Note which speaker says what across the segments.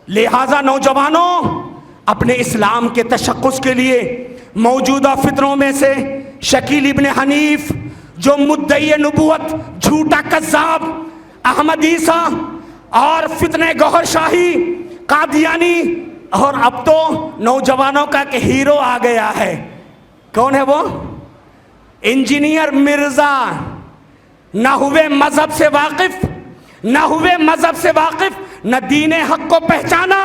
Speaker 1: لہذا نوجوانوں، اپنے اسلام کے تشخص کے لیے موجودہ فتنوں میں سے شکیل ابن حنیف جو مدعی نبوت، جھوٹا کذاب، احمد عیسیٰ اور فتنہ گوہر شاہی، قادیانی، اور اب تو نوجوانوں کا ایک ہیرو آ گیا ہے. کون ہے وہ؟ انجینئر مرزا. نہ ہوئے مذہب سے واقف، نہ ہوئے مذہب سے واقف، نہ دین حق کو پہچانا،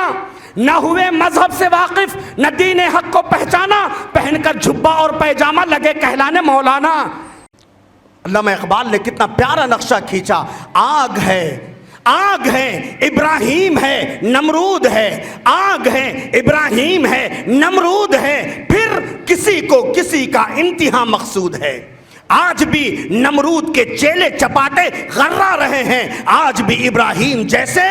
Speaker 1: نہ ہوئے مذہب سے واقف، نہ دین حق کو پہچانا، پہن کر جھبا اور پیجامہ لگے کہلانے مولانا. علامہ اقبال نے کتنا پیارا نقشہ کھینچا. آگ ہے، آگ ہے، ابراہیم ہے، نمرود ہے. آگ ہے، ابراہیم ہے، نمرود ہے، پھر کسی کو کسی کا انتہا مقصود ہے. آج بھی نمرود کے چیلے چپاٹے غرا رہے ہیں، آج بھی ابراہیم جیسے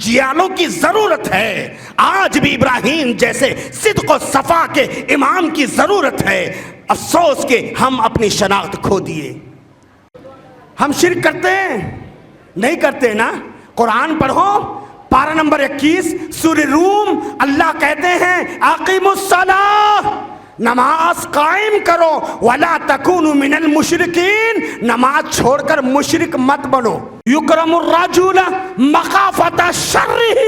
Speaker 1: جیالوں کی ضرورت ہے، آج بھی ابراہیم جیسے صدق و صفا کے امام کی ضرورت ہے. افسوس کہ ہم اپنی شناخت کھو دیے. ہم شرک کرتے ہیں؟ نہیں کرتے نا. قرآن پڑھو، پارہ نمبر 21 سورہ روم. اللہ کہتے ہیں اقیموا الصلاۃ، نماز قائم کرو، ولا تکونوا من المشرکین، نماز چھوڑ کر مشرک مت بنو. یکرم الرجل مخافۃ شرہ،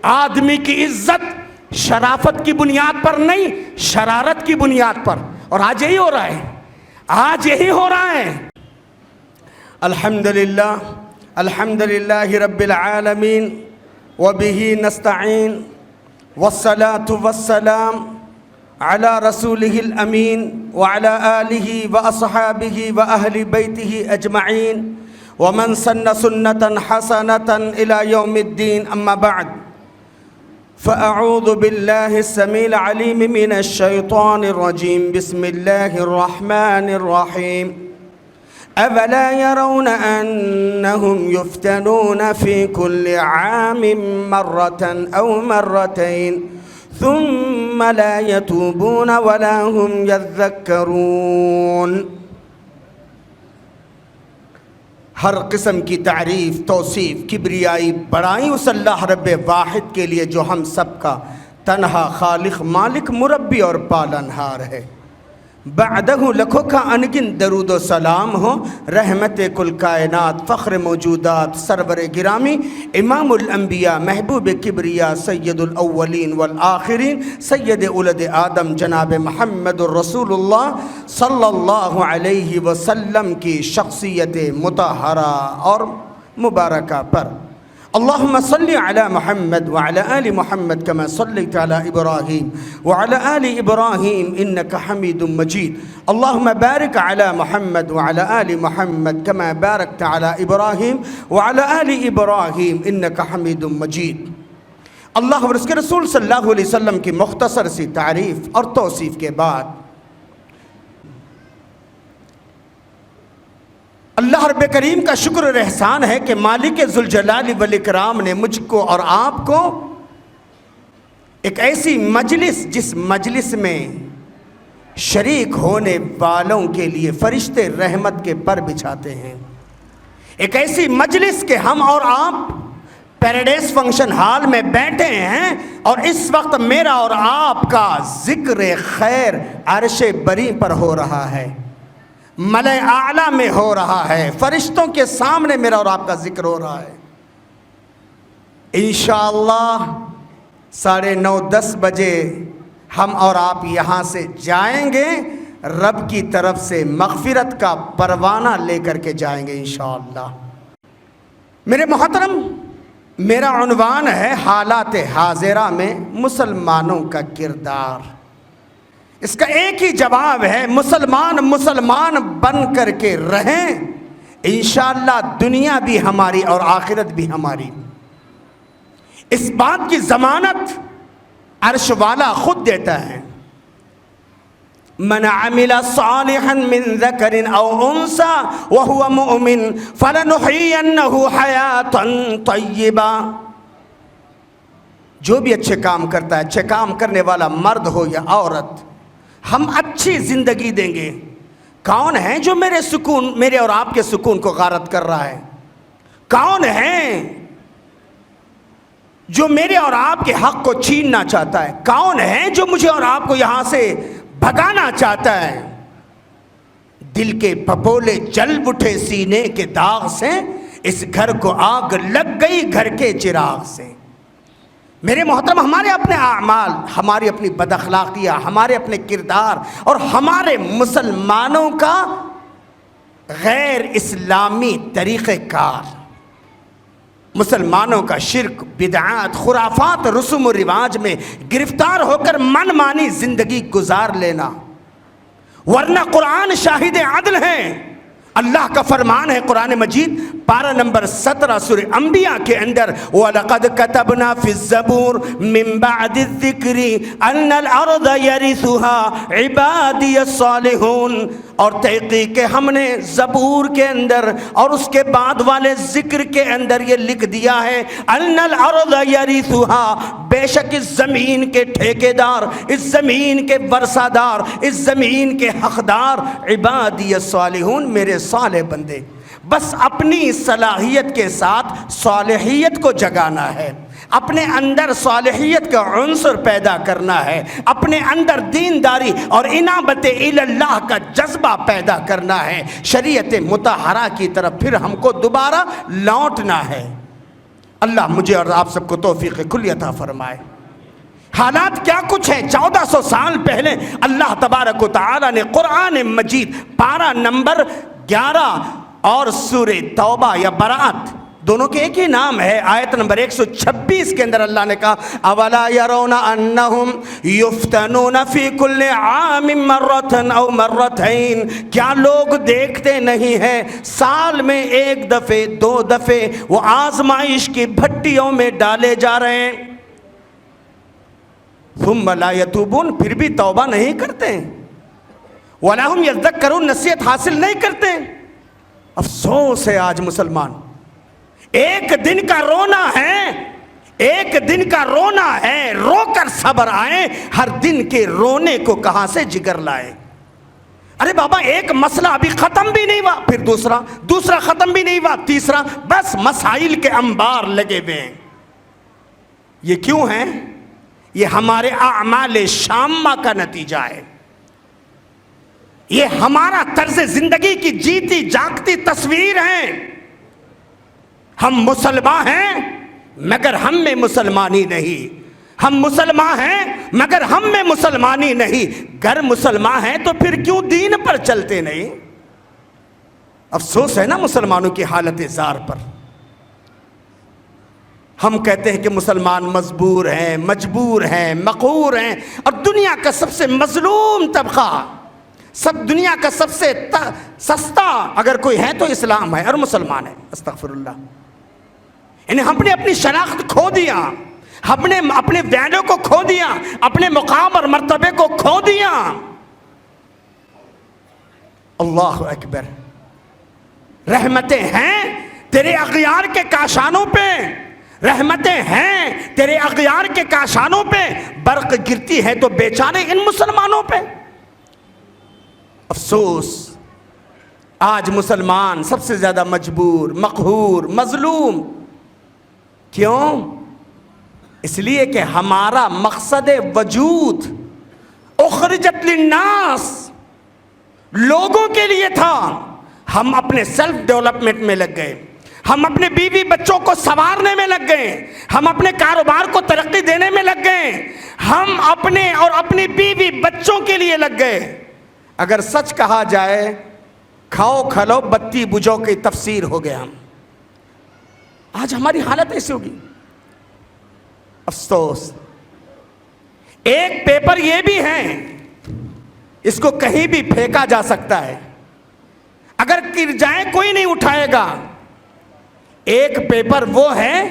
Speaker 1: آدمی کی عزت شرافت کی بنیاد پر نہیں، شرارت کی بنیاد پر. اور آج یہی ہو رہا ہے، آج یہی ہو رہا ہے. الحمدللہ، الحمدللہ رب العالمین، وبہ نستعین، والصلاة والسلام على رسوله الأمين وعلى آله وأصحابه وأهل بيته أجمعين ومن سن سنة حسنة إلى يوم الدين. أما بعد، فأعوذ بالله السميع العليم من الشيطان الرجيم. بسم الله الرحمن الرحيم. أَوَلَا يَرَوْنَ أَنَّهُمْ يُفْتَنُونَ فِي كُلِّ عَامٍ مَرَّةً أَوْ مَرَّتَيْنِ ثُمَّ لَا يَتُوبُونَ وَلَا هُمْ يَذَّكَّرُونَ. ہر قسم کی تعریف، توصیف، کبریائی، بڑائی اس اللہ رب واحد کے لیے جو ہم سب کا تنہا خالق، مالک، مربی اور پالنہار ہے. بعدہ لکھوں کا انگن درود و سلام ہو رحمت کل کائنات، فخر موجودات، سرور گرامی، امام الانبیاء، محبوب کبریا، سید الاولین والآخرین، سید اولد آدم جناب محمد الرسول اللہ صلی اللہ علیہ وسلم کی شخصیت مطہرہ اور مبارکہ پر. اللہم صلی علی محمد وعلی آل محمد کما صلیت علی ابراہیم وعلی آل ابراہیم انکا حمید مجید. اللہم بارک علی محمد وعلی آل محمد کما بارکت علی ابراہیم وعلی آل ابراہیم انکا حمید مجید. اللہ اور اس کے رسول صلی اللہ علیہ وسلم کی مختصر سی تعریف اور توصیف کے بعد اللہ رب کریم کا شکر اور احسان ہے کہ مالک ذوالجلال والاکرام نے مجھ کو اور آپ کو ایک ایسی مجلس، جس مجلس میں شریک ہونے والوں کے لیے فرشتے رحمت کے پر بچھاتے ہیں، ایک ایسی مجلس کہ ہم اور آپ پیراڈائز فنکشن ہال میں بیٹھے ہیں اور اس وقت میرا اور آپ کا ذکر خیر عرش بری پر ہو رہا ہے، ملائے اعلیٰ میں ہو رہا ہے، فرشتوں کے سامنے میرا اور آپ کا ذکر ہو رہا ہے. انشاءاللہ 9:30 10 بجے ہم اور آپ یہاں سے جائیں گے، رب کی طرف سے مغفرت کا پروانہ لے کر کے جائیں گے انشاءاللہ. میرے محترم، میرا عنوان ہے حالات حاضرہ میں مسلمانوں کا کردار. اس کا ایک ہی جواب ہے، مسلمان بن کر کے رہیں، انشاءاللہ دنیا بھی ہماری اور آخرت بھی ہماری. اس بات کی ضمانت عرش والا خود دیتا ہے. من عمل صالحا من ذکر او انثى وهو مؤمن فلنحيينه حیاة طیبہ. جو بھی اچھے کام کرتا ہے، اچھے کام کرنے والا مرد ہو یا عورت، ہم اچھی زندگی دیں گے. کون ہے جو میرے اور آپ کے سکون کو غارت کر رہا ہے؟ کون ہے جو میرے اور آپ کے حق کو چھیننا چاہتا ہے؟ کون ہے جو مجھے اور آپ کو یہاں سے بھگانا چاہتا ہے؟ دل کے پھپھولے جل اٹھے سینے کے داغ سے، اس گھر کو آگ لگ گئی گھر کے چراغ سے۔ میرے محترم، ہمارے اپنے اعمال، ہماری اپنی بد اخلاقیاں، ہمارے اپنے کردار اور ہمارے مسلمانوں کا غیر اسلامی طریقہ کار، مسلمانوں کا شرک، بدعات، خرافات، رسوم و رواج میں گرفتار ہو کر من مانی زندگی گزار لینا، ورنہ قرآن شاہد عدل ہے۔ اللہ کا فرمان ہے قرآن مجید پارہ نمبر 17 سورہ انبیاء کے اندر، وَلَقَدْ كَتَبْنَا فِي الزَّبُورِ مِن بَعْدِ الذِّكْرِ أَنَّ الْأَرْضَ يَرِثُهَا عِبَادِيَ الصَّالِحُونَ، اور تحقیق کہ ہم نے زبور کے اندر اور اس کے بعد والے ذکر کے اندر یہ لکھ دیا ہے، أَنَّ الْأَرْضَ يَرِثُهَا، بے شک اس زمین کے ٹھیکیدار، اس زمین کے ورثہ دار، اس زمین کے حقدار عبادی الصالحون، میرے صالح بندے۔ بس اپنی صلاحیت کے ساتھ صالحیت کو جگانا ہے، اپنے اندر صالحیت کا عنصر پیدا کرنا ہے، اپنے اندر دینداری اور انابت اللہ کا جذبہ پیدا کرنا ہے، شریعت مطہرہ کی طرف پھر ہم کو دوبارہ لوٹنا ہے۔ اللہ مجھے اور آپ سب کو توفیق کلی عطا فرمائے۔ حالات کیا کچھ ہیں؟ 1400 سال پہلے اللہ تبارک و تعالی نے قرآن مجید پارہ نمبر 11 اور سورہ توبہ یا براءت، دونوں کے ایک ہی نام ہے، آیت نمبر 126 کے اندر اللہ نے کہا اولا یرون انہم یفتنون فی کل عام مرۃ او مرتین، کیا لوگ دیکھتے نہیں ہیں سال میں ایک دفعے دو دفعے وہ آزمائش کی بھٹیوں میں ڈالے جا رہے ہیں، ثم لا یتوبون، پھر بھی توبہ نہیں کرتے، ولا ہم یذکرون، نصیحت حاصل نہیں کرتے۔ افسوس ہے آج مسلمان، ایک دن کا رونا ہے، ایک دن کا رونا ہے، رو کر صبر آئے، ہر دن کے رونے کو کہاں سے جگر لائے؟ ارے بابا ایک مسئلہ ابھی ختم بھی نہیں ہوا، پھر دوسرا ختم بھی نہیں ہوا، تیسرا، بس مسائل کے انبار لگے ہوئے ہیں۔ یہ کیوں ہیں؟ یہ ہمارے اعمال شامہ کا نتیجہ ہے، یہ ہمارا طرز زندگی کی جیتی جاگتی تصویر ہے۔ ہم مسلمان ہیں مگر ہم میں مسلمانی نہیں، ہم مسلمان ہیں مگر ہم میں مسلمانی نہیں، گر مسلمان ہیں تو پھر کیوں دین پر چلتے نہیں؟ افسوس ہے نا مسلمانوں کی حالت زار پر۔ ہم کہتے ہیں کہ مسلمان مجبور ہیں، مجبور ہیں، مقہور ہیں، اور دنیا کا سب سے مظلوم طبقہ، دنیا کا سب سے سستا اگر کوئی ہے تو اسلام ہے اور مسلمان ہے۔ استغفر اللہ، یعنی ہم نے اپنی شناخت کھو دیا، ہم نے اپنے ویلیو کو کھو دیا، اپنے مقام اور مرتبے کو کھو دیا۔ اللہ اکبر، رحمتیں ہیں تیرے اغیار کے کاشانوں پہ، رحمتیں ہیں تیرے اغیار کے کاشانوں پہ، برق گرتی ہے تو بیچارے ان مسلمانوں پہ۔ افسوس، آج مسلمان سب سے زیادہ مجبور، مقہور، مظلوم۔ کیوں؟ اس لیے کہ ہمارا مقصد وجود اخرجت للناس، لوگوں کے لیے تھا، ہم اپنے سیلف ڈیولپمنٹ میں لگ گئے، ہم اپنے بیوی بچوں کو سنوارنے میں لگ گئے، ہم اپنے کاروبار کو ترقی دینے میں لگ گئے، ہم اپنے اور اپنی بیوی بچوں کے لیے لگ گئے۔ اگر سچ کہا جائے کھاؤ کھلو بتی بجھو کی تفسیر ہو گئے ہم۔ آج ہماری حالت ایسی ہوگی۔ افسوس، ایک پیپر یہ بھی ہے، اس کو کہیں بھی پھینکا جا سکتا ہے، اگر گر جائے کوئی نہیں اٹھائے گا۔ ایک پیپر وہ ہے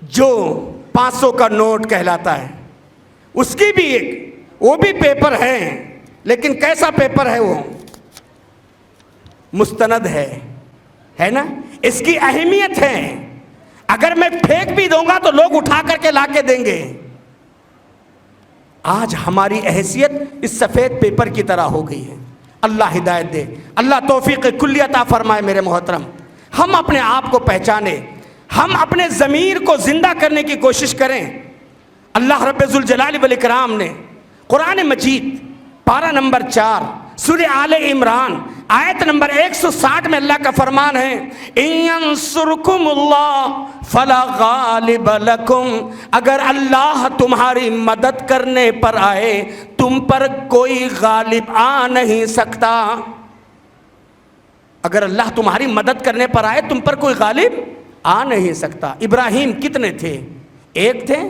Speaker 1: جو 500 کا نوٹ کہلاتا ہے، اس کی بھی ایک وہ بھی پیپر ہے، لیکن کیسا پیپر ہے؟ وہ مستند ہے نا، اس کی اہمیت ہے، اگر میں پھینک بھی دوں گا تو لوگ اٹھا کر کے لا کے دیں گے۔ آج ہماری حیثیت اس سفید پیپر کی طرح ہو گئی ہے۔ اللہ ہدایت دے، اللہ توفیق کلی عطا فرمائے۔ میرے محترم، ہم اپنے آپ کو پہچانے، ہم اپنے ضمیر کو زندہ کرنے کی کوشش کریں. اللہ رب ذوالجلال والاکرام نے قرآن مجید پارہ نمبر 4 سورہ آل عمران آیت نمبر 160 میں اللہ کا فرمان ہے ان ینصرکم اللہ فلا غالب لکم، اگر اللہ تمہاری مدد کرنے پر آئے تم پر کوئی غالب آ نہیں سکتا. اگر اللہ تمہاری مدد کرنے پر آئے تم پر کوئی غالب آ نہیں سکتا. ابراہیم کتنے تھے؟ 1 تھے،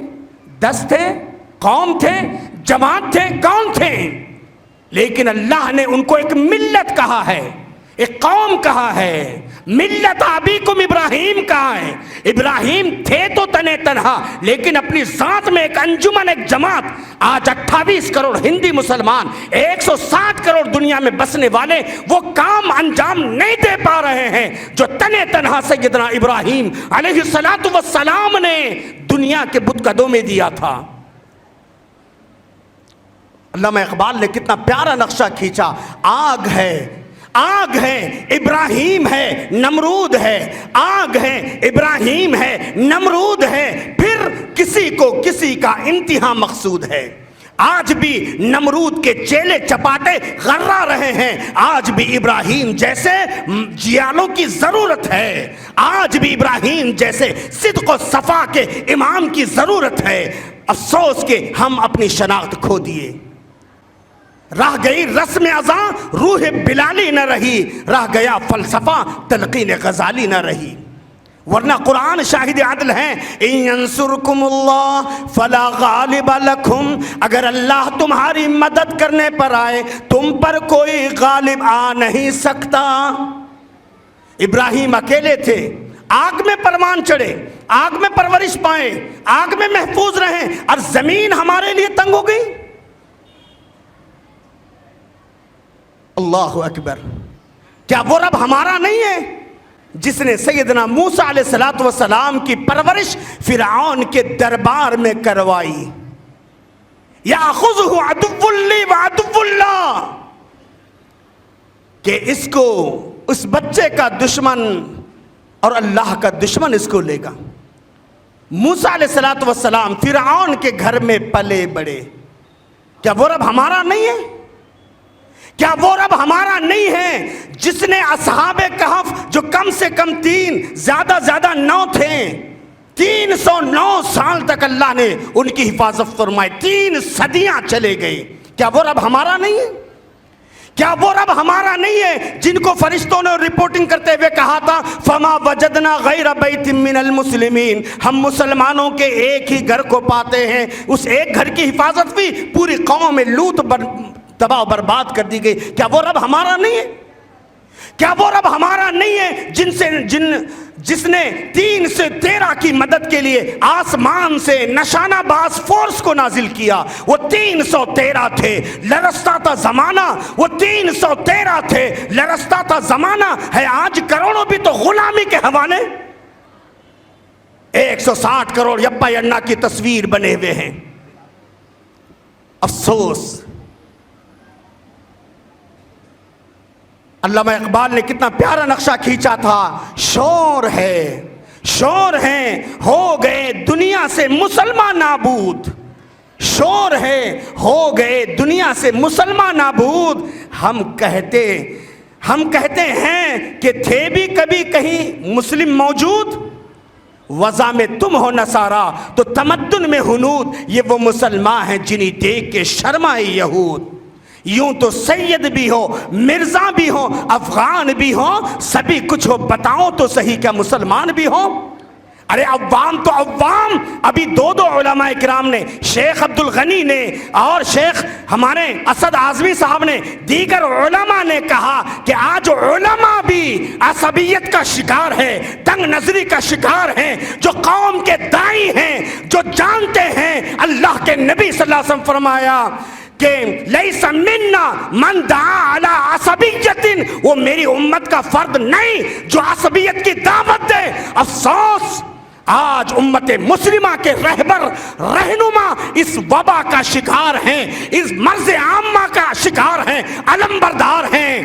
Speaker 1: 10 تھے، قوم تھے، جماعت تھے، کون تھے؟ لیکن اللہ نے ان کو ایک ملت کہا ہے، ایک قوم کہا ہے. ملت ابیکم ابراہیم کہا ہے. ابراہیم تھے تو تنے تنہا لیکن اپنی ذات میں ایک انجمن، ایک جماعت. آج 28 کروڑ ہندی مسلمان، 160 کروڑ دنیا میں بسنے والے وہ کام انجام نہیں دے پا رہے ہیں جو تنے تنہا سیدنا ابراہیم علیہ السلام نے دنیا کے بتکدوں میں دیا تھا. علامہ اقبال نے کتنا پیارا نقشہ کھینچا. آگ ہے، آگ ہے، ابراہیم ہے، نمرود ہے. آگ ہے، ابراہیم ہے، نمرود ہے، پھر کسی کو کسی کا انتہا مقصود ہے. آج بھی نمرود کے چیلے چپاٹے غرا رہے ہیں، آج بھی ابراہیم جیسے جیالوں کی ضرورت ہے. آج بھی ابراہیم جیسے صدق و صفا کے امام کی ضرورت ہے. افسوس کہ ہم اپنی شناخت کھو دیے. رہ گئی رسم ازاں روح بلالی نہ رہی، رہ گیا فلسفہ تلقین غزالی نہ رہی. ورنہ قرآن شاہد عدل ہے ان ینصرکم اللہ فلا غالب لکم، اگر اللہ تمہاری مدد کرنے پر آئے تم پر کوئی غالب آ نہیں سکتا. ابراہیم اکیلے تھے، آگ میں پروان چڑھے، آگ میں پرورش پائے، آگ میں محفوظ رہیں اور زمین ہمارے لیے تنگ ہو گئی. اللہ اکبر. کیا وہ رب ہمارا نہیں ہے جس نے سیدنا موسیٰ علیہ السلام کی پرورش فرعون کے دربار میں کروائی؟ یاخذہ عدو لی وعدو اللہ، کہ اس کو، اس بچے کا دشمن اور اللہ کا دشمن اس کو لے گا. موسیٰ علیہ السلام فرعون کے گھر میں پلے بڑے. کیا وہ رب ہمارا نہیں ہے؟ کیا وہ رب ہمارا نہیں ہے جس نے اصحاب کہف جو کم سے کم 3 زیادہ 9 تھے، 309 سال تک اللہ نے ان کی حفاظت فرمائی، 3 صدیاں چلے گئی. کیا وہ رب ہمارا نہیں ہے؟ کیا وہ رب ہمارا نہیں ہے جن کو فرشتوں نے رپورٹنگ کرتے ہوئے کہا تھا فما وجدنا غیر بیت من المسلمین، ہم مسلمانوں کے ایک ہی گھر کو پاتے ہیں. اس ایک گھر کی حفاظت بھی پوری قوم میں لوط تباہ و برباد کر دی گئی. کیا وہ رب ہمارا نہیں ہے؟ کیا وہ رب ہمارا نہیں ہے جس نے 3 سے 13 کی مدد کے لیے آسمان سے نشانہ باز فورس کو نازل کیا؟ وہ 313 تھے، لرزتا تھا زمانہ. وہ 313 تھے، لرزتا تھا زمانہ. ہے آج کروڑوں بھی تو غلامی کے حوالے. 160 کروڑ یپا ینا کی تصویر بنے ہوئے ہیں. افسوس. علامہ اقبال نے کتنا پیارا نقشہ کھینچا تھا. شور ہے، شور ہیں، ہو گئے دنیا سے مسلمان نابود. شور ہے، ہو گئے دنیا سے مسلمان نابود. ہم کہتے ہیں کہ تھے بھی کبھی کہیں مسلم موجود. وضع میں تم ہو نصارا تو تمدن میں ہنود، یہ وہ مسلمان ہیں جنہیں دیکھ کے شرمائے یہود. یوں تو سید بھی ہو، مرزا بھی ہو، افغان بھی ہو، سبھی کچھ ہو، بتاؤ تو صحیح کیا مسلمان بھی ہو؟ ارے عوام تو عوام. ابھی 2 علماء کرام نے، شیخ عبد الغنی نے اور شیخ ہمارے اسد اعظمی صاحب نے، دیگر علماء نے کہا کہ آج علماء بھی عصبیت کا شکار ہے، تنگ نظری کا شکار ہیں. جو قوم کے دائی ہیں، جو جانتے ہیں اللہ کے نبی صلی اللہ علیہ وسلم فرمایا کہ لیس منا من دعا علی عصبیت، وہ میری امت کا فرد نہیں جو عصبیت کی دعوت دے. افسوس آج امت مسلمہ کے رہنما اس وبا کا شکار ہیں، اس مرض عامہ کا شکار ہیں، علم بردار ہیں.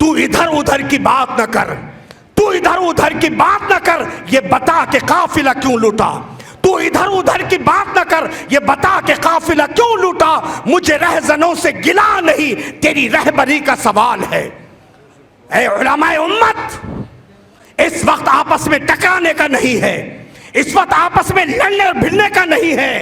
Speaker 1: تو ادھر ادھر کی بات نہ کر، تو ادھر ادھر کی بات نہ کر، یہ بتا کہ قافلہ کیوں لوٹا۔ تو ادھر ادھر کی بات نہ کر، یہ بتا کہ قافلہ کیوں لوٹا۔ مجھے رہزنوں سے گلا نہیں، تیری رہبری کا سوال ہے۔ اے علماء امت، اس وقت آپس میں ٹکرانے کا نہیں ہے، اس وقت آپس میں لڑنے اور بھڑنے کا نہیں ہے،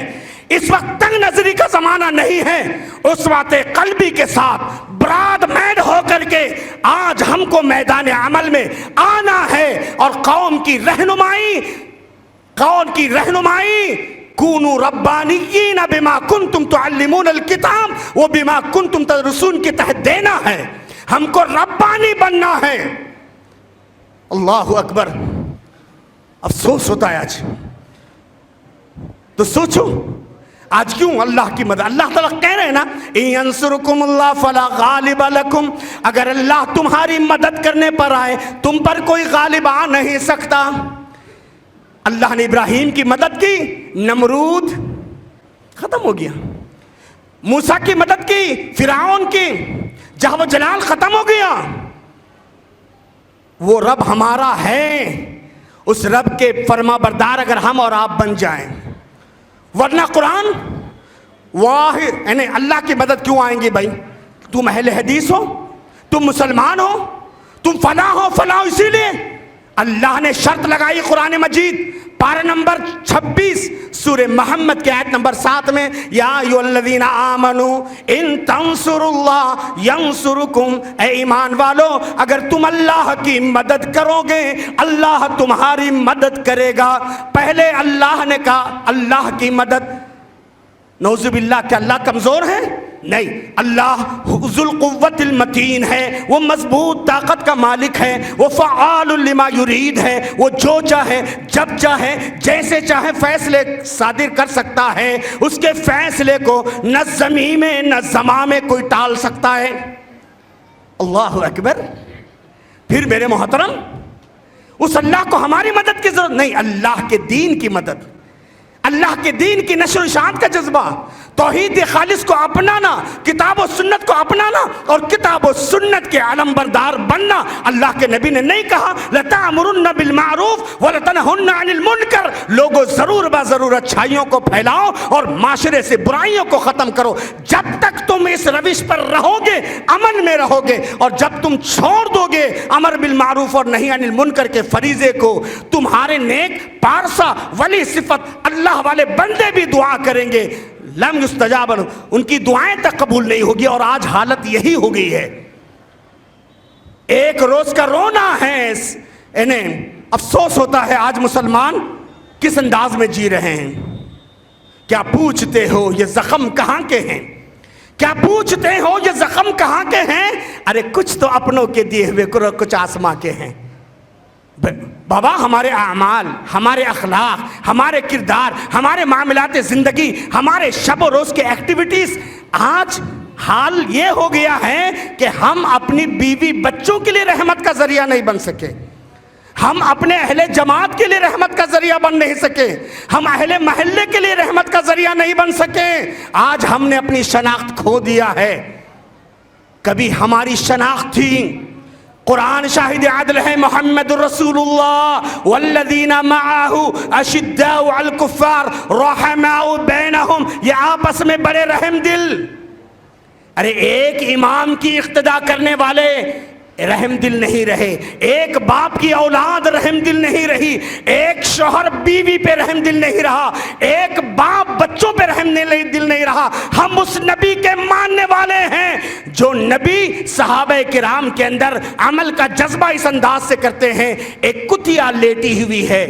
Speaker 1: اس وقت تنگ نظری کا زمانہ نہیں ہے۔ اس وقت قلبی کے ساتھ براد مینڈ ہو کر کے آج ہم کو میدان عمل میں آنا ہے اور قوم کی رہنمائی کونوا ربانیین بما کنتم تعلمون الکتاب و بما کنتم تدرسون کے تحت دینا ہے۔ ہم کو ربانی بننا ہے۔ اللہ اکبر، افسوس ہوتا ہے آج۔ تو سوچو آج کیوں اللہ کی مدد، اللہ تعالیٰ کہہ رہے ہیں نا انصرکم اللہ فلا غالب لکم، اگر اللہ تمہاری مدد کرنے پر آئے تم پر کوئی غالب آ نہیں سکتا۔ اللہ نے ابراہیم کی مدد کی، نمرود ختم ہو گیا۔ موسیٰ کی مدد کی، فرعون کی جہو جلال ختم ہو گیا۔ وہ رب ہمارا ہے، اس رب کے فرما بردار اگر ہم اور آپ بن جائیں، ورنہ قرآن واحد یعنی اللہ کی مدد کیوں آئیں گی بھائی؟ تم اہل حدیث ہو، تم مسلمان ہو، تم فلاں ہو فلاں، اسی لیے اللہ نے شرط لگائی قرآن مجید پارہ نمبر 26 سورہ محمد کے آیت نمبر 7 میں، یا ایھا الذین آمنوا ان تنصروا اللہ ینصرکم، اے ایمان والو اگر تم اللہ کی مدد کرو گے اللہ تمہاری مدد کرے گا۔ پہلے اللہ نے کہا اللہ کی مدد، نعوذ باللہ کیا اللہ کمزور ہے؟ نہیں، اللہ ذو القوت المتین ہے، وہ مضبوط طاقت کا مالک ہے، وہ فعال لما یرید ہے، وہ جو چاہے جب چاہے جیسے چاہے فیصلے صادر کر سکتا ہے۔ اس کے فیصلے کو نہ زمین میں نہ زمان میں کوئی ٹال سکتا ہے۔ اللہ اکبر۔ پھر میرے محترم، اس اللہ کو ہماری مدد کی ضرورت نہیں، اللہ کے دین کی مدد، اللہ کے دین کی نشر و اشاعت کا جذبہ، توحید خالص کو اپنانا، کتاب و سنت کو اپنانا اور کتاب و سنت کے علم بردار بننا۔ اللہ کے نبی نے نہیں کہا لَتَأْمُرُنَّ بِالْمَعْرُوفِ وَلَتَنْهُنَّ عَنِ الْمُنْكَرِ، لوگوں ضرور بضرور اچھائیوں کو پھیلاؤ اور معاشرے سے برائیوں کو ختم کرو۔ جب تک تم اس روش پر رہو گے امن میں رہو گے، اور جب تم چھوڑ دو گے امر بالمعروف اور نہی عن المنکر کے فریضے کو، تمہارے نیک پارسا ولی صفت اللہ والے بندے بھی دعا کریں گے، لم یستجاب لہم، ان کی دعائیں تک قبول نہیں ہوگی۔ اور آج حالت یہی ہو گئی ہے، ایک روز کا رونا ہے، انہیں افسوس ہوتا ہے آج مسلمان کس انداز میں جی رہے ہیں۔ کیا پوچھتے ہو یہ زخم کہاں کے ہیں؟ کیا پوچھتے ہو یہ زخم کہاں کے ہیں؟ ارے کچھ تو اپنوں کے دیے ہوئے کرو، کچھ آسماں کے ہیں۔ بابا ہمارے اعمال، ہمارے اخلاق، ہمارے کردار، ہمارے معاملات زندگی، ہمارے شب و روز کے ایکٹیویٹیز، آج حال یہ ہو گیا ہے کہ ہم اپنی بیوی بچوں کے لیے رحمت کا ذریعہ نہیں بن سکے، ہم اپنے اہل جماعت کے لیے رحمت کا ذریعہ بن نہیں سکے، ہم اہل محلے کے لیے رحمت کا ذریعہ نہیں بن سکے۔ آج ہم نے اپنی شناخت کھو دیا ہے۔ کبھی ہماری شناخت تھی، قرآن شاہد عدل ہے، محمد الرسول اللہ والذین معہ اشداء علی الکفار رحماء بینہم، یہ آپس میں بڑے رحم دل۔ ارے ایک امام کی اقتداء کرنے والے رحم دل نہیں رہے، ایک باپ کی اولاد رحم دل نہیں رہی، ایک شوہر بیوی پہ رحم دل نہیں رہا، ایک باپ بچوں پہ رحم دل نہیں رہا۔ ہم اس نبی کے ماننے والے ہیں جو نبی صحابہ کرام کے اندر عمل کا جذبہ اس انداز سے کرتے ہیں۔ ایک کتیا لیٹی ہوئی ہے،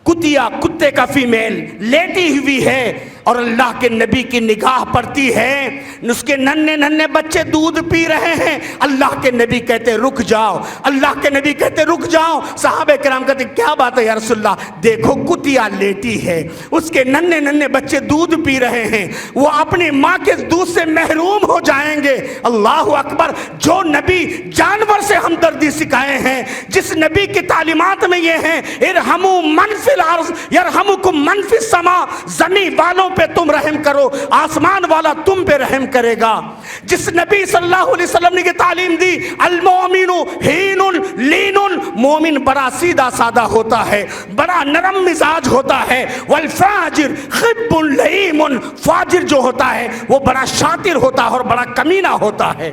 Speaker 1: کتیا کتے کا فیمیل لیٹی ہوئی ہے اور اللہ کے نبی کی نگاہ پڑتی ہے، اس کے ننھے ننھے بچے دودھ پی رہے ہیں، اللہ کے نبی کہتے رک جاؤ، اللہ کے نبی کہتے رک جاؤ، صحابہ کرام کہتے کیا بات ہے یا رسول اللہ؟ دیکھو کتیا لیٹی ہے، اس کے ننھے ننھے بچے دودھ پی رہے ہیں، وہ اپنی ماں کے دودھ سے محروم ہو جائیں گے۔ اللہ اکبر۔ جو نبی جانور سے ہمدردی سکھائے ہیں، جس نبی کی تعلیمات میں یہ ہیں ارحموا من فی الارض یرحمکم من فی السماء، زمین والوں پہ تم رحم کرو آسمان والا تم پہ رحم کرے گا. جس نبی صلی اللہ علیہ وسلم نے یہ تعلیم دی المومن ہین لین، مومن بڑا سیدھا سادہ ہوتا ہے، بڑا نرم مزاج ہوتا ہے. والفاجر خب لئیم، فاجر جو ہوتا ہے وہ بڑا شاطر ہوتا ہے اور بڑا کمینہ ہوتا ہے.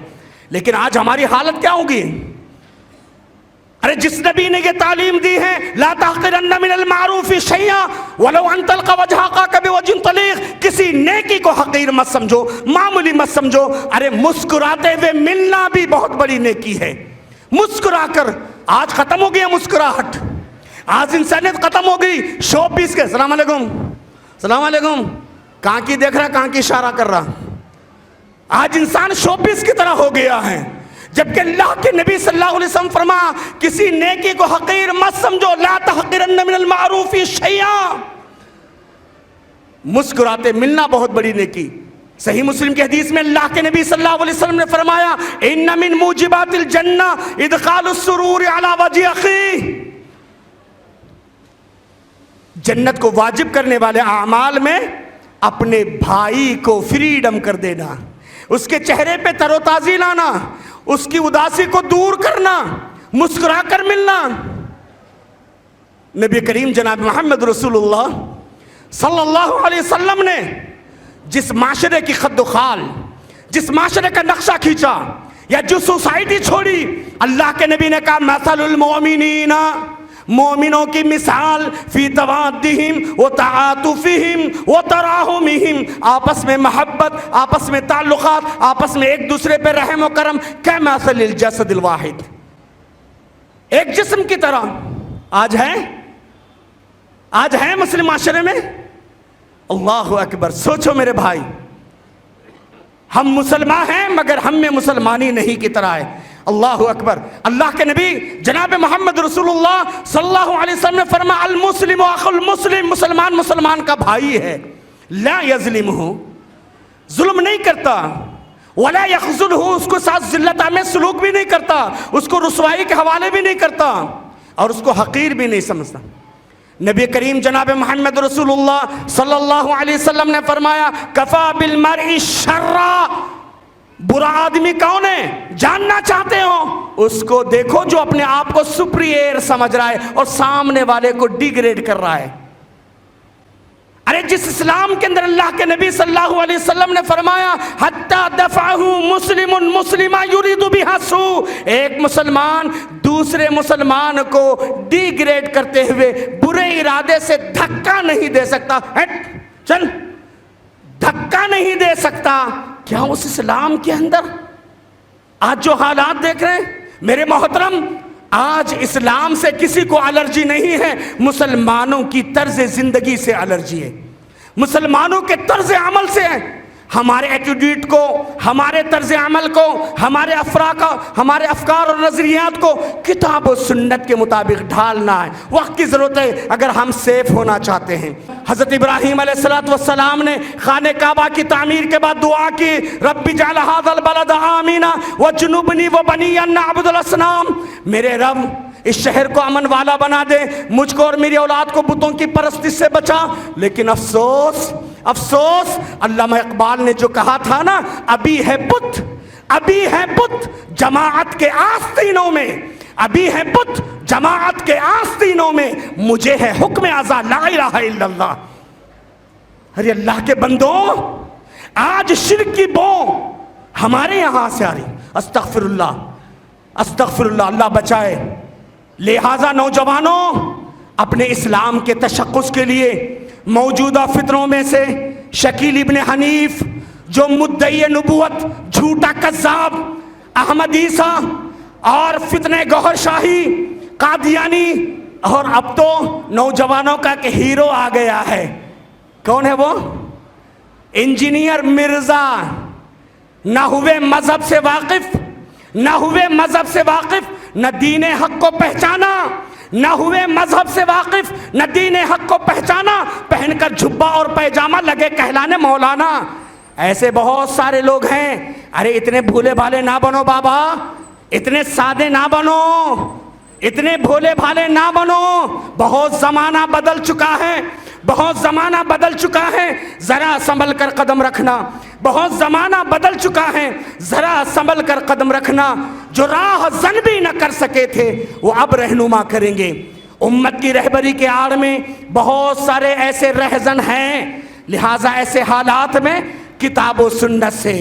Speaker 1: لیکن آج ہماری حالت کیا ہوگی؟ ارے جس نبی نے یہ تعلیم دی ہے لا تحقرن من المعروف شیئا ولو ان تلقى وجه اخاك بوجه طليق، کسی نیکی کو حقیر مت سمجھو، معمولی مت سمجھو. ارے مسکراتے ہوئے ملنا بھی بہت بڑی نیکی ہے. مسکرا کر، آج ختم ہو گیا مسکراہٹ، آج انسانیت ختم ہو گئی شو پیس کے. السلام علیکم، السلام علیکم، کہاں کی دیکھ رہا، کہاں کی اشارہ کر رہا. آج انسان شو پیس کی طرح ہو گیا ہے، جبکہ اللہ کے نبی صلی اللہ علیہ وسلم فرمایا کسی نیکی کو حقیر مت سمجھو، لا تحقرن من المعروف شیئا. مسکراتے ملنا بہت بڑی نیکی. صحیح مسلم کی حدیث میں اللہ کے نبی صلی اللہ علیہ وسلم نے فرمایا ان من موجبات الجنہ ادخال السرور علی وجہ اخی. جنت کو واجب کرنے والے اعمال میں اپنے بھائی کو فریڈم کر دینا، اس کے چہرے پہ تر و تازی لانا، اس کی اداسی کو دور کرنا، مسکرا کر ملنا. نبی کریم جناب محمد رسول اللہ صلی اللہ علیہ وسلم نے جس معاشرے کی خد و خال، جس معاشرے کا نقشہ کھینچا یا جو سوسائٹی چھوڑی، اللہ کے نبی نے کہا مثل المؤمنین، مومنوں کی مثال فی توادہم و تعاطفہم و تراحمہم، آپس میں محبت، آپس میں تعلقات، آپس میں ایک دوسرے پہ رحم و کرم، کمثل الجسد الواحد، ایک جسم کی طرح. آج ہے مسلم معاشرے میں. اللہ اکبر. سوچو میرے بھائی، ہم مسلمان ہیں مگر ہم میں مسلمانی نہیں کی طرح ہے. اللہ اکبر. اللہ کے نبی جناب محمد رسول اللہ صلی اللہ علیہ وسلم نے فرمایا المسلم اخو المسلم، مسلمان مسلمان کا بھائی ہے. لا یظلمہ، ظلم نہیں کرتا، ولا یخذلہ، اس کو ساتھ ذلت آمیز سلوک بھی نہیں کرتا، اس کو رسوائی کے حوالے بھی نہیں کرتا، اور اس کو حقیر بھی نہیں سمجھتا. نبی کریم جناب محمد رسول اللہ صلی اللہ علیہ وسلم نے فرمایا کفا بالمرء شرا، برا آدمی کون ہے جاننا چاہتے ہو، اس کو دیکھو جو اپنے آپ کو سپریئر سمجھ رہا ہے اور سامنے والے کو ڈیگریڈ کر رہا ہے. ارے جس اسلام کے اندر اللہ کے نبی صلی اللہ علیہ وسلم نے فرمایا حتی دفعہ مسلم مسلمہ یرید بہا سوء، ایک مسلمان دوسرے مسلمان کو ڈیگریڈ کرتے ہوئے برے ارادے سے دھکا نہیں دے سکتا. ہٹ چل، دھکا نہیں دے سکتا. کیا اس اسلام کے اندر آج جو حالات دیکھ رہے ہیں میرے محترم، آج اسلام سے کسی کو الرجی نہیں ہے، مسلمانوں کی طرز زندگی سے الرجی ہے، مسلمانوں کے طرز عمل سے ہے. ہمارے ایٹیٹیوڈ کو، ہمارے طرز عمل کو، ہمارے ہمارے افکار اور نظریات کو کتاب و سنت کے مطابق ڈھالنا ہے. وقت کی ضرورت ہے اگر ہم سیف ہونا چاہتے ہیں. حضرت ابراہیم علیہ السلام نے خانہ کعبہ کی تعمیر کے بعد دعا کی رب اجعل ھذا البلد آمنا وجنبنی وبنی ان نعبد الاصنام، میرے رب اس شہر کو امن والا بنا دے، مجھ کو اور میری اولاد کو بتوں کی پرستی سے بچا. لیکن افسوس افسوس، علامہ اقبال نے جو کہا تھا نا، ابھی ہے بت، ابھی ہے بت جماعت کے آستینوں میں، ابھی ہے بت جماعت کے آستینوں میں، مجھے ہے حکم ازا لا الہ الا اللہ. ارے اللہ کے بندوں، آج شرک کی بو ہمارے یہاں سے آ رہی. استغفر اللہ استغفر اللہ، اللہ بچائے. لہٰذا نوجوانوں، اپنے اسلام کے تشخص کے لیے موجودہ فتنوں میں سے شکیل ابن حنیف جو مدعی نبوت، جھوٹا کذاب، احمد عیسیٰ اور فتنہ گوہر شاہی، قادیانی، اور اب تو نوجوانوں کا کہ ہیرو آ گیا ہے. کون ہے وہ؟ انجینئر مرزا. نہ ہوئے مذہب سے واقف، نہ ہوئے مذہب سے واقف، نہ دین حق کو پہچانا، نہ ہوئے مذہب سے واقف، نہ دین حق کو پہچانا، پہن کر جھبا اور پیجامہ لگے کہلانے مولانا. ایسے بہت سارے لوگ ہیں. ارے اتنے بھولے بھالے نہ بنو بابا، اتنے سادے نہ بنو، اتنے بھولے بھالے نہ بنو. بہت زمانہ بدل چکا ہے، بہت زمانہ بدل چکا ہے، ذرا سنبھل کر قدم رکھنا، بہت زمانہ بدل چکا ہے، ذرا سنبھل کر قدم رکھنا۔ جو راہ زن بھی نہ کر سکے تھے وہ اب رہنما کریں گے۔ امت کی رہبری کے آڑ میں بہت سارے ایسے رہزن ہیں، لہٰذا ایسے حالات میں کتاب و سنت سے،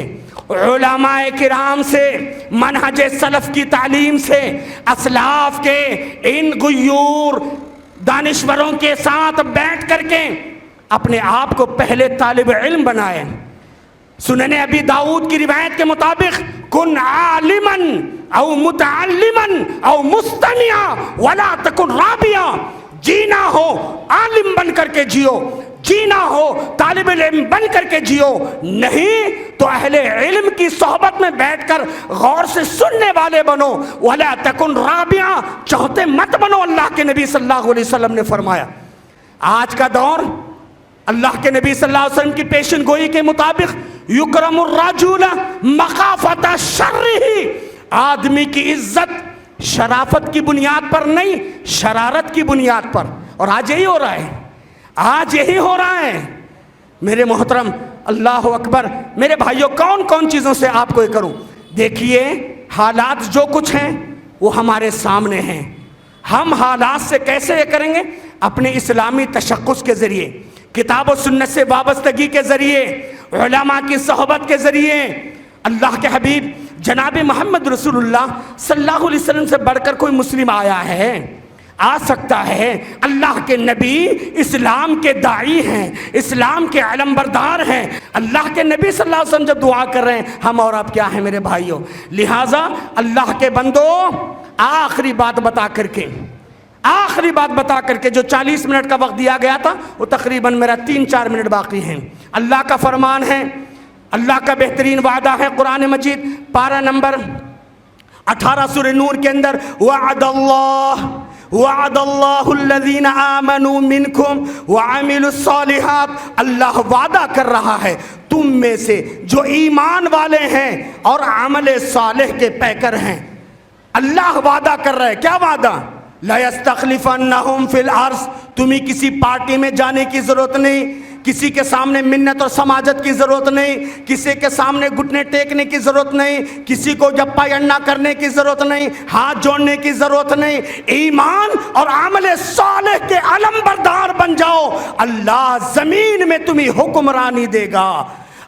Speaker 1: علماء کرام سے، منہج سلف کی تعلیم سے، اسلاف کے ان غیور دانشوروں کے ساتھ بیٹھ کر کے اپنے آپ کو پہلے طالب علم بنائے۔ سنن ابی داؤد کی روایت کے مطابق کن عالما او متعلما او مستمعا ولا تکن رابعا، جینا ہو عالم بن کر کے جیو، جینا ہو طالب علم بن کر کے جیو، نہیں تو اہل علم کی صحبت میں بیٹھ کر غور سے سننے والے بنو، ولا تکن رابعا، چوتھے مت بنو، اللہ کے نبی صلی اللہ علیہ وسلم نے فرمایا۔ آج کا دور اللہ کے نبی صلی اللہ علیہ وسلم کی پیشن گوئی کے مطابق یکرم الرجل مخافت شرہ، آدمی کی عزت شرافت کی بنیاد پر نہیں، شرارت کی بنیاد پر، اور آج یہی ہو رہا ہے، آج یہی ہو رہا ہے۔ میرے محترم، اللہ اکبر، میرے بھائیوں، کون کون چیزوں سے آپ کو یہ کروں؟ دیکھیے حالات جو کچھ ہیں وہ ہمارے سامنے ہیں، ہم حالات سے کیسے یہ کریں گے؟ اپنے اسلامی تشخص کے ذریعے، کتاب و سنت سے وابستگی کے ذریعے، علماء کی صحبت کے ذریعے۔ اللہ کے حبیب جناب محمد رسول اللہ صلی اللہ علیہ وسلم سے بڑھ کر کوئی مسلم آیا ہے؟ آ سکتا ہے؟ اللہ کے نبی اسلام کے داعی ہیں، اسلام کے علم بردار ہیں۔ اللہ کے نبی صلی اللہ علیہ وسلم جب دعا کر رہے ہیں، ہم اور آپ کیا ہیں میرے بھائیوں؟ لہٰذا اللہ کے بندو، آخری بات بتا کر کے جو 40 منٹ کا وقت دیا گیا تھا وہ تقریباً میرا 3-4 منٹ باقی ہیں۔ اللہ کا فرمان ہے، اللہ کا بہترین وعدہ ہے قرآن مجید پارہ نمبر 18 سورہ نور کے اندر، وعد اللہ الذین آمنوا منکم وعملوا الصالحات، اللہ وعدہ کر رہا ہے تم میں سے جو ایمان والے ہیں اور عمل صالح کے پیکر ہیں۔ اللہ وعدہ کر رہا ہے، کیا وعدہ؟ لَيَسْتَخْلِفَنَّهُمْ فِي الْأَرْضِ، تمہیں کسی پارٹی میں جانے کی ضرورت نہیں، کسی کے سامنے منت اور سماجت کی ضرورت نہیں، کسی کے سامنے گھٹنے ٹیکنے کی ضرورت نہیں، کسی کو جپا انڈا کرنے کی ضرورت نہیں، ہاتھ جوڑنے کی ضرورت نہیں۔ ایمان اور عمل صالح کے علم بردار بن جاؤ، اللہ زمین میں تمہیں حکمرانی دے گا،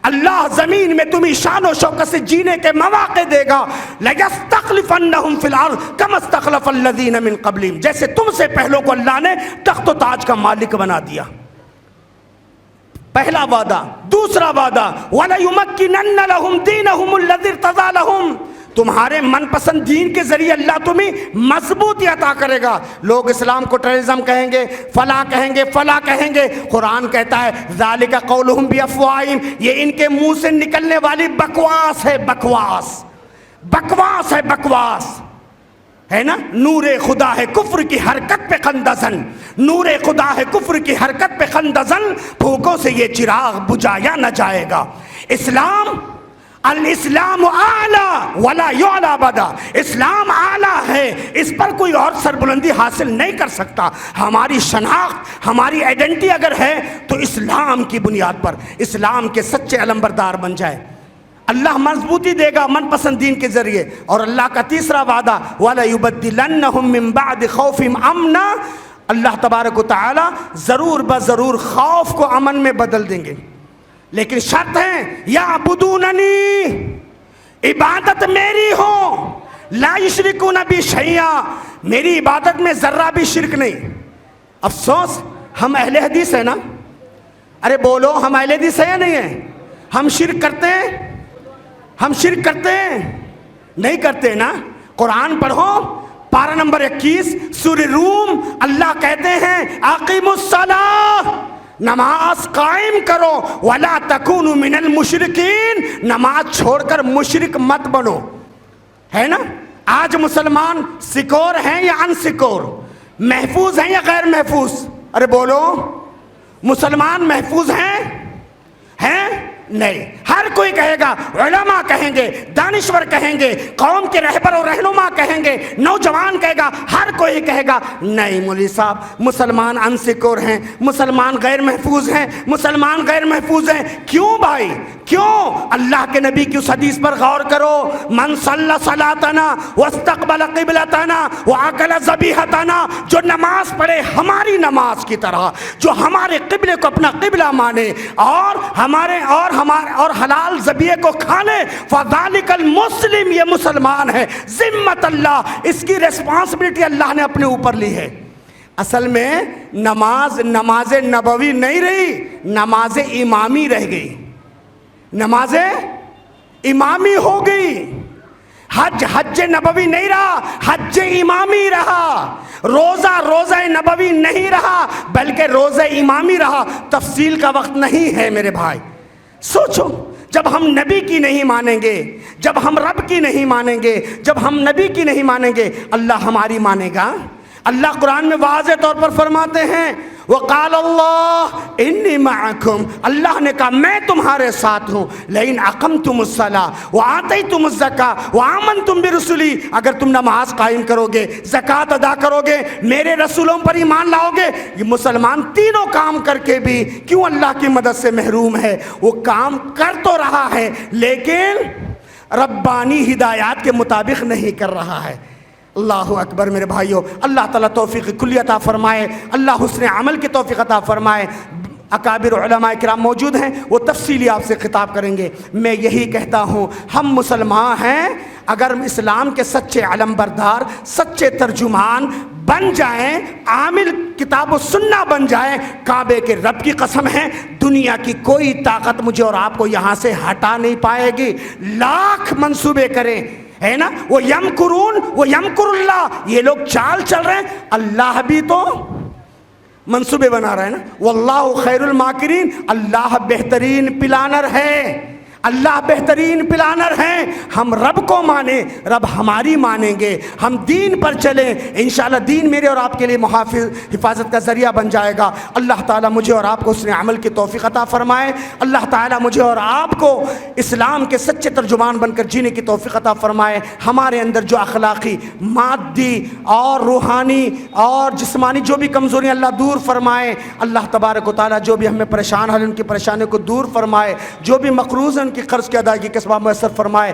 Speaker 1: اللہ زمین میں تمہیں شان و شوکت سے جینے کے مواقع دے گا۔ لَيَسْتَخْلِفَنَّهُمْ فِي الْأَرْضِ كَمَا اسْتَخْلَفَ الَّذِينَ مِن قَبْلِهِمْ، جیسے تم سے پہلوں کو اللہ نے تخت و تاج کا مالک بنا دیا۔ پہلا وعدہ۔ دوسرا وعدہ، وَلَيُمَكِّنَنَّ لَهُمْ دِينَهُمُ الَّذِي ارْتَضَىٰ لَهُمْ، تمہارے من پسند دین کے ذریعے اللہ تمہیں مضبوطی عطا کرے گا۔ لوگ اسلام کو ٹیررزم کہیں گے، فلاں کہیں گے، فلاں کہیں گے، قرآن کہتا ہے ذَلِكَ قَوْلُهُمْ بِأَفْوَاهِهِمْ، یہ ان کے منہ سے نکلنے والی بکواس ہے، بکواس ہے، بکواس ہے نا۔ نور خدا ہے کفر کی حرکت پہ خندزن، نور خدا ہے کفر کی حرکت پہ خندزن، پھوکوں سے یہ چراغ بجھایا نہ جائے گا۔ الاسلام اعلیٰ ولا یعلیٰ ابدا، اسلام اعلیٰ ہے، اس پر کوئی اور سربلندی حاصل نہیں کر سکتا۔ ہماری شناخت، ہماری آئیڈینٹی اگر ہے تو اسلام کی بنیاد پر، اسلام کے سچے علمبردار بن جائے، اللہ مضبوطی دے گا من پسند دین کے ذریعے۔ اور اللہ کا تیسرا وعدہ، وَلَيُبَدِّلَنَّهُم مِّن بَعْدِ خَوْفِهِمْ أَمْنًا، اللہ تبارک و تعالی ضرور بضرور خوف کو امن میں بدل دیں گے، لیکن شرط ہے یعبدوننی، عبادت میری ہو، لا یشرکون بی شیئا، میری عبادت میں ذرہ بھی شرک نہیں۔ افسوس ہم اہل حدیث ہیں نا، ارے بولو، ہم اہل حدیث ہیں یا نہیں ہیں؟ ہم شرک کرتے ہیں؟ ہم شرک کرتے ہیں؟ نہیں کرتے نا۔ قرآن پڑھو پارہ نمبر 21 سورہ روم، اللہ کہتے ہیں اقیموا الصلاۃ، نماز قائم کرو، ولا تکونوا من المشرکین، نماز چھوڑ کر مشرک مت بنو، ہے نا۔ آج مسلمان سکور ہیں یا ان سکور، محفوظ ہیں یا غیر محفوظ؟ ارے بولو، مسلمان محفوظ ہیں؟ نہیں، ہر کوئی کہے گا، علماء کہیں گے، دانشور کہیں گے، قوم کے رہبر اور رہنما کہیں گے، نوجوان کہے گا، ہر کوئی کہے گا نہیں مولوی صاحب مسلمان انسیکور ہیں، مسلمان غیر محفوظ ہیں، مسلمان غیر محفوظ ہیں۔ کیوں بھائی کیوں؟ اللہ کے نبی کی اس حدیث پر غور کرو، من صلی صلاتنا واستقبل قبلتنا واکل ذبیحتنا، جو نماز پڑھے ہماری نماز کی طرح، جو ہمارے قبلے کو اپنا قبلہ مانے اور ہمارے اور حلال ذبیحے کو کھانے، فذالک المسلم، یہ مسلمان ہے، ذمت اللہ، اس کی ریسپانسبلٹی اللہ نے اپنے اوپر لی ہے۔ اصل میں نماز نبوی نہیں رہی، نماز امامی رہ گئی، نماز امامی ہو گئی۔ حج نبوی نہیں رہا، حج امامی رہا۔ روزہ نبوی نہیں رہا بلکہ روزہ امامی رہا۔ تفصیل کا وقت نہیں ہے میرے بھائی۔ سوچو، جب ہم نبی کی نہیں مانیں گے، جب ہم رب کی نہیں مانیں گے، جب ہم نبی کی نہیں مانیں گے، اللہ ہماری مانے گا؟ اللہ قرآن میں واضح طور پر فرماتے ہیں وقال اللہ انی معکم، اللہ نے کہا میں تمہارے ساتھ ہوں، لئن اقمتم الصلاۃ وآتیتم الزکاۃ وآمنتم برسلی، اگر تم نماز قائم کرو گے، زکوٰۃ ادا کرو گے، میرے رسولوں پر ایمان لاؤ گے۔ یہ مسلمان تینوں کام کر کے بھی کیوں اللہ کی مدد سے محروم ہے؟ وہ کام کر تو رہا ہے لیکن ربانی ہدایات کے مطابق نہیں کر رہا ہے۔ اللہ اکبر میرے بھائیوں، اللہ تعالیٰ توفیق کلی عطا فرمائے، اللہ حسن عمل کی توفیق عطا فرمائے۔ اکابر علماء کرام موجود ہیں، وہ تفصیلی آپ سے خطاب کریں گے۔ میں یہی کہتا ہوں، ہم مسلمان ہیں، اگر اسلام کے سچے علم بردار، سچے ترجمان بن جائیں، عامل کتاب و سنہ بن جائیں، کعبے کے رب کی قسم ہے دنیا کی کوئی طاقت مجھے اور آپ کو یہاں سے ہٹا نہیں پائے گی۔ لاکھ منصوبے کریں، ہے نا، وہ یمکرون وہ یمکر اللہ، یہ لوگ چال چل رہے ہیں، اللہ بھی تو منصوبے بنا رہا ہے نا۔ واللہ خیر الماکرین، اللہ بہترین پلانر ہے، اللہ بہترین پلانر ہیں۔ ہم رب کو مانیں، رب ہماری مانیں گے، ہم دین پر چلیں، انشاءاللہ دین میرے اور آپ کے لیے حفاظت کا ذریعہ بن جائے گا۔ اللہ تعالیٰ مجھے اور آپ کو حسن عمل کی توفیق عطا فرمائے، اللہ تعالیٰ مجھے اور آپ کو اسلام کے سچے ترجمان بن کر جینے کی توفیق عطا فرمائے۔ ہمارے اندر جو اخلاقی، مادی اور روحانی اور جسمانی جو بھی کمزوریاں اللہ دور فرمائے، اللہ تبارک و تعالیٰ جو بھی ہمیں پریشان ہیں ان کی پریشانیوں کو دور فرمائے، جو بھی مقروض ہیں ان کی قرض کی ادائیگی کے اسباب میسر فرمائے۔